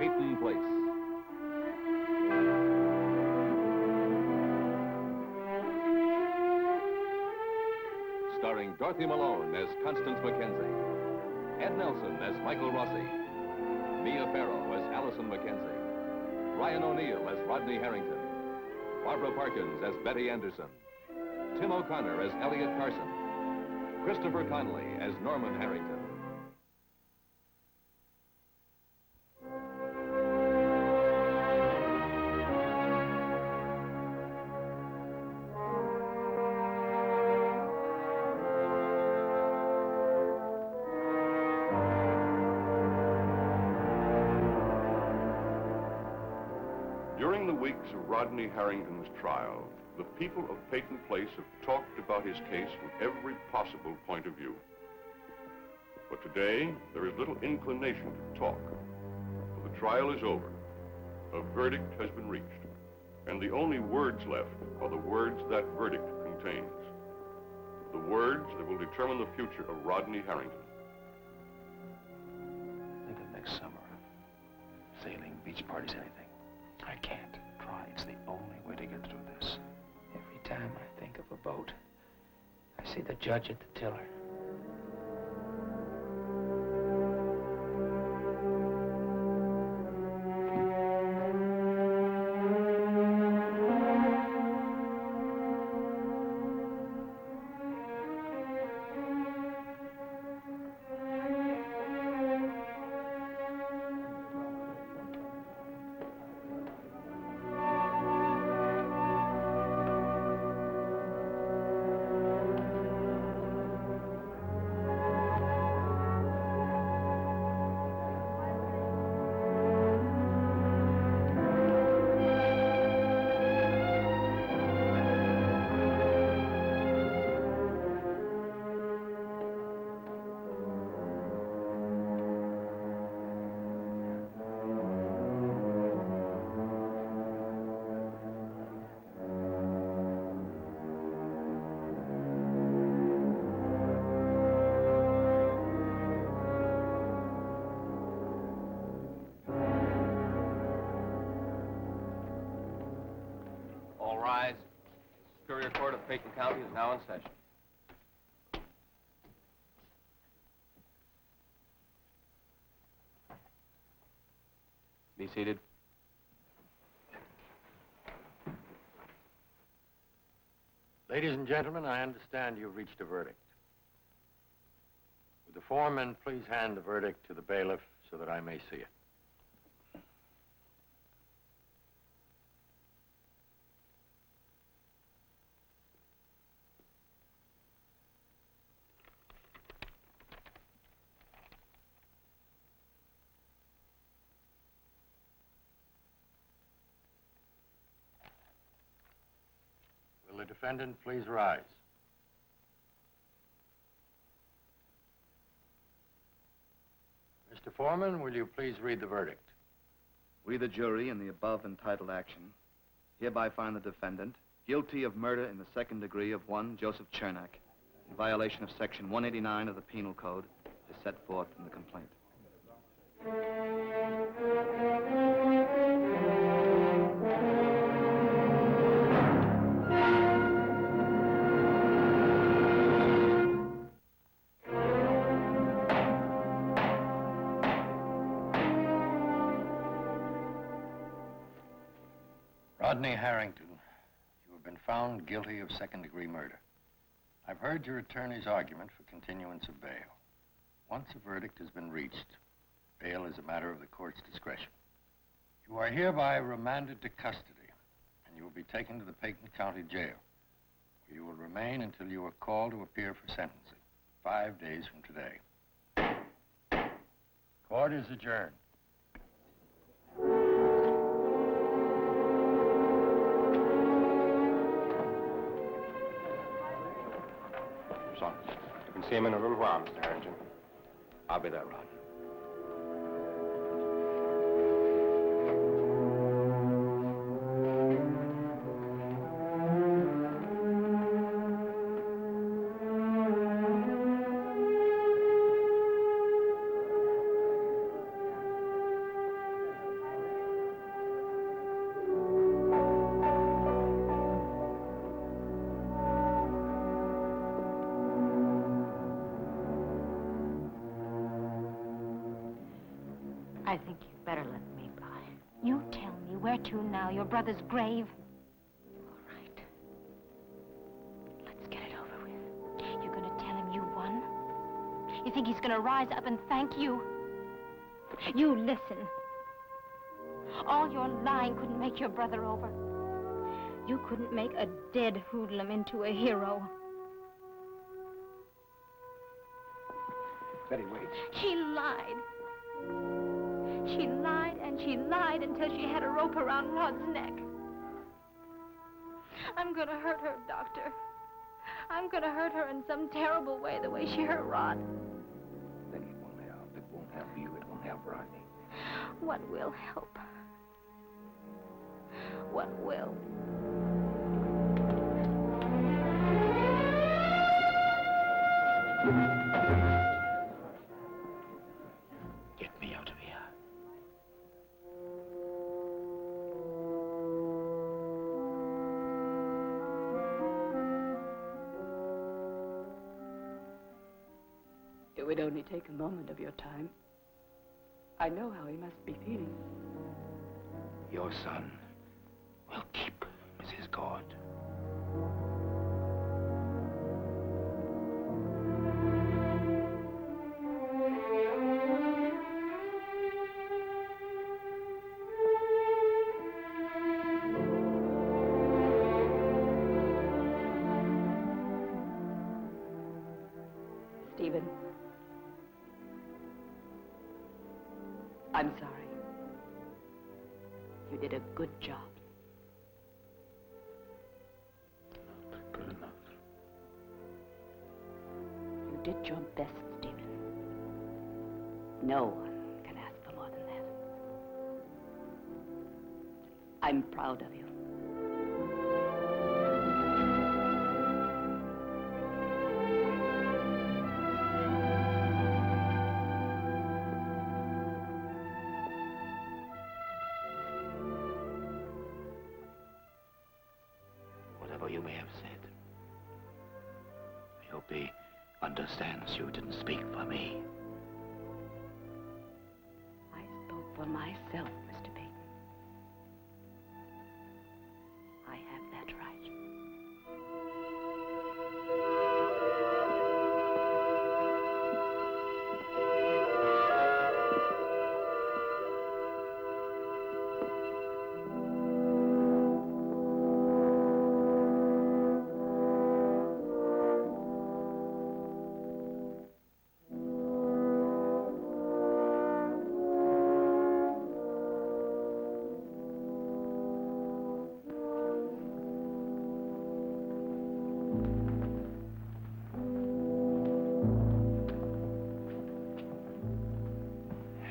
Peyton Place. Starring Dorothy Malone as Constance Mackenzie, Ed Nelson as Michael Rossi, Mia Farrow as Allison Mackenzie, Ryan O'Neal as Rodney Harrington, Barbara Parkins as Betty Anderson, Tim O'Connor as Elliot Carson, Christopher Connolly as Norman Harrington. During the weeks of Rodney Harrington's trial, the people of Peyton Place have talked about his case from every possible point of view. But today, there is little inclination to talk, for the trial is over. A verdict has been reached, and the only words left are the words that verdict contains. The words that will determine the future of Rodney Harrington. Think of next summer. Sailing, beach parties, anything. I can't. Try. It's the only way to get through this. Every time I think of a boat, I see the judge at the tiller. Rise. Superior Court of Peyton County is now in session. Be seated. Ladies and gentlemen, I understand you've reached a verdict. Would the foreman please hand the verdict to the bailiff so that I may see it? Will the defendant please rise? Mr. Foreman, will you please read the verdict? We, the jury, in the above entitled action, hereby find the defendant guilty of murder in the second degree of one Joseph Chernak, in violation of Section 189 of the Penal Code, as set forth in the complaint. Rodney Harrington, you have been found guilty of second-degree murder. I've heard your attorney's argument for continuance of bail. Once a verdict has been reached, bail is a matter of the court's discretion. You are hereby remanded to custody, and you will be taken to the Peyton County Jail, where you will remain until you are called to appear for sentencing, 5 days from today. Court is adjourned. You can see him in a little while, Mr. Harrington. I'll be there, Rod. I think you'd better let me by. You tell me, where to now? Your brother's grave? All right. Let's get it over with. You're going to tell him you won? You think he's going to rise up and thank you? You listen. All your lying couldn't make your brother over. You couldn't make a dead hoodlum into a hero. Betty, wait. She lied. She lied and she lied until she had a rope around Rod's neck. I'm gonna hurt her, Doctor. I'm gonna hurt her in some terrible way, the way she hurt Rod. Betty, it won't help. It won't help you. It won't help Rodney. What will help? What will? Get me out of here. It would only take a moment of your time. I know how he must be feeling. Your son will keep Mrs. God. Stephen, I'm sorry. You did a good job. Not good enough. You did your best, Stephen. No one can ask for more than that. I'm proud of you. Whatever you may have said, I hope he understands you didn't speak for me. I spoke for myself, Mr. Peyton. I have that right.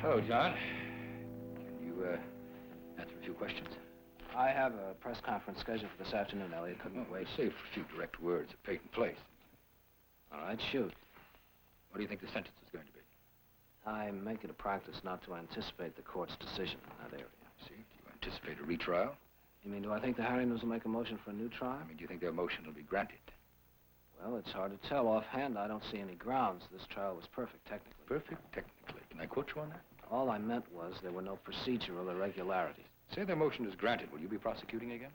Hello, John. Can you answer a few questions? I have a press conference scheduled for this afternoon, Elliot. Couldn't wait. Save for a few direct words at Peyton Place. All right, shoot. What do you think the sentence is going to be? I make it a practice not to anticipate the court's decision in that area. See, do you anticipate a retrial? You mean, do I think the Harringtons will make a motion for a new trial? I mean, do you think their motion will be granted? Well, it's hard to tell. Offhand, I don't see any grounds. This trial was perfect, technically. Perfect, technically. Can I quote you on that? All I meant was there were no procedural irregularities. Say their motion is granted. Will you be prosecuting again?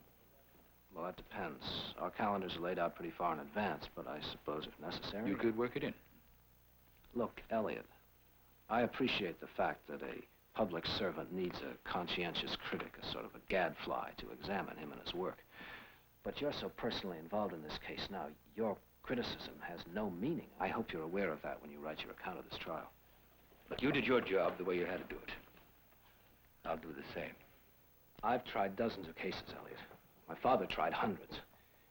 Well, that depends. Our calendars are laid out pretty far in advance, but I suppose if necessary... You could work it in. Look, Elliot, I appreciate the fact that a public servant needs a conscientious critic, a sort of a gadfly, to examine him and his work. But you're so personally involved in this case now, your criticism has no meaning. I hope you're aware of that when you write your account of this trial. Look, you did your job the way you had to do it. I'll do the same. I've tried dozens of cases, Elliot. My father tried hundreds.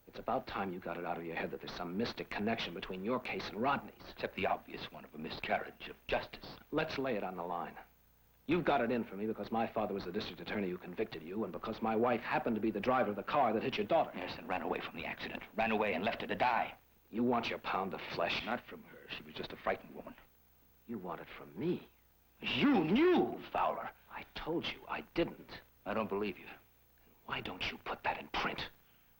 It's about time you got it out of your head that there's some mystic connection between your case and Rodney's. Except the obvious one of a miscarriage of justice. Let's lay it on the line. You've got it in for me because my father was the district attorney who convicted you, and because my wife happened to be the driver of the car that hit your daughter. Yes, and ran away from the accident. Ran away and left her to die. You want your pound of flesh. Not from her. She was just a frightened woman. You want it from me. You knew, Fowler. I told you I didn't. I don't believe you. Why don't you put that in print?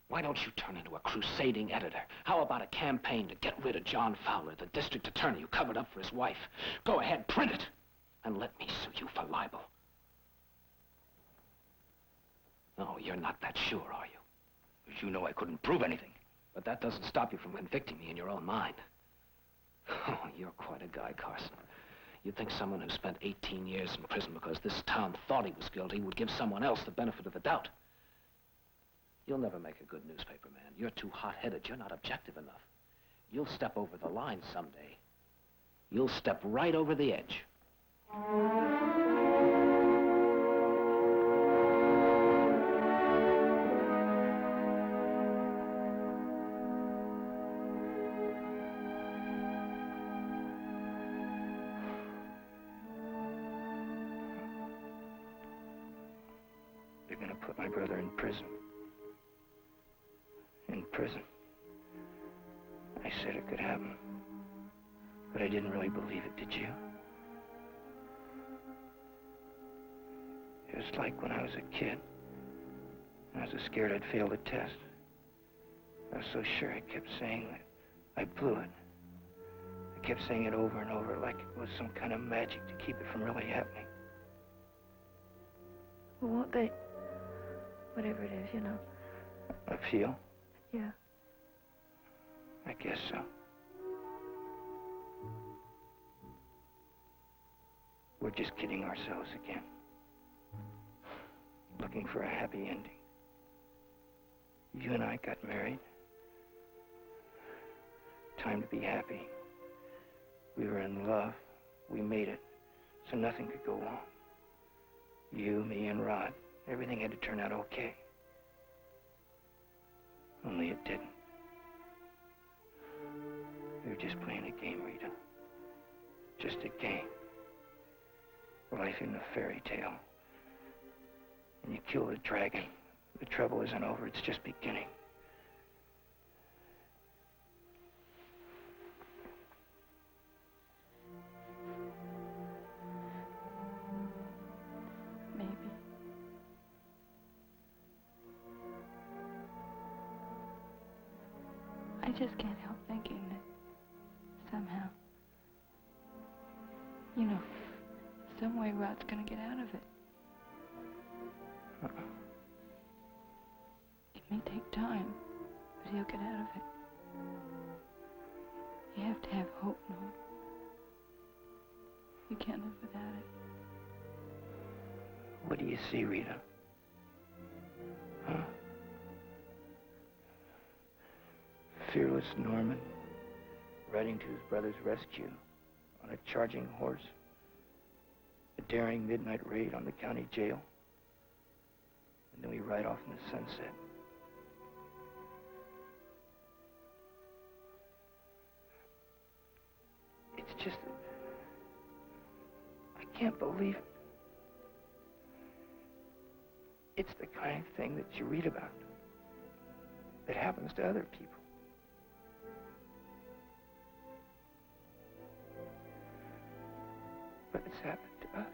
Why don't you turn into a crusading editor? How about a campaign to get rid of John Fowler, the district attorney who covered up for his wife? Go ahead, print it. and let me sue you for libel. No, you're not that sure, are you? Because you know I couldn't prove anything. But that doesn't stop you from convicting me in your own mind. Oh, you're quite a guy, Carson. You'd think someone who spent 18 years in prison because this town thought he was guilty would give someone else the benefit of the doubt. You'll never make a good newspaper man. You're too hot-headed. You're not objective enough. You'll step over the line someday. You'll step right over the edge. They're gonna put my brother in prison. In prison. I said it could happen. But I didn't really believe it, did you? It was like when I was a kid. I was so scared I'd fail the test. I was so sure I kept saying that I blew it. I kept saying it over and over like it was some kind of magic to keep it from really happening. Well, won't they? Whatever it is, you know. Appeal? Yeah. I guess so. We're just kidding ourselves again. Looking for a happy ending. You and I got married. Time to be happy. We were in love. We made it. So nothing could go wrong. You, me, and Rod. Everything had to turn out okay. Only it didn't. We were just playing a game, Rita. Just a game. Life in a fairy tale. And you kill the dragon. The trouble isn't over, it's just beginning. Maybe. I just can't help thinking that somehow, you know, some way Rod's gonna get out of it. It may take time, but he'll get out of it. You have to have hope, no? You can't live without it. What do you see, Rita? Huh? Fearless Norman riding to his brother's rescue on a charging horse. A daring midnight raid on the county jail. And then we ride off in the sunset. It's just that I can't believe it. It's the kind of thing that you read about that happens to other people. But it's happened to us.